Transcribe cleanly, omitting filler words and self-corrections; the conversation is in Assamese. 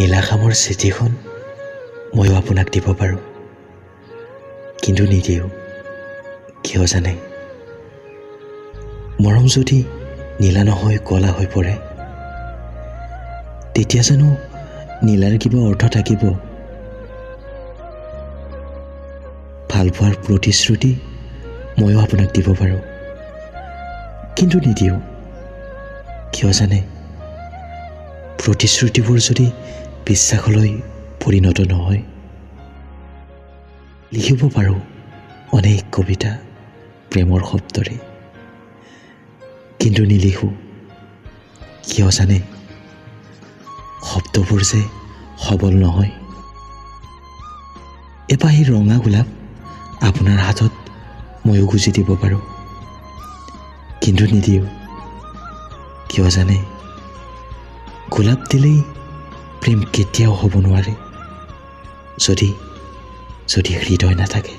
নীলাখামৰ চিঠিখন ময়ো আপোনাক দিব পাৰোঁ, কিন্তু নিদিওঁ। কিয় জানে? মৰম যদি নীলা নহয় ক'লা হৈ পৰে, তেতিয়া জানো নীলাৰ কিবা অৰ্থ থাকিব? ভালপোৱাৰ প্ৰতিশ্ৰুতি ময়ো আপোনাক দিব পাৰোঁ, কিন্তু নিদিওঁ। কিয় জানে? প্ৰতিশ্ৰুতিবোৰ যদি বিশ্বাসলৈ পৰিণত নহয়। লিখিব পাৰোঁ অনেক কবিতা প্ৰেমৰ শব্দৰে, কিন্তু নিলিখোঁ। কিয় জানে? শব্দবোৰ যে সবল নহয়। এপাহি ৰঙা গোলাপ আপোনাৰ হাতত ময়ো গুজি দিব পাৰোঁ, কিন্তু নিদিওঁ। কিয় জানে? গোলাপ দিলেই প্ৰেম কেতিয়াও হ'ব নোৱাৰে, যদি হৃদয় নাথাকে।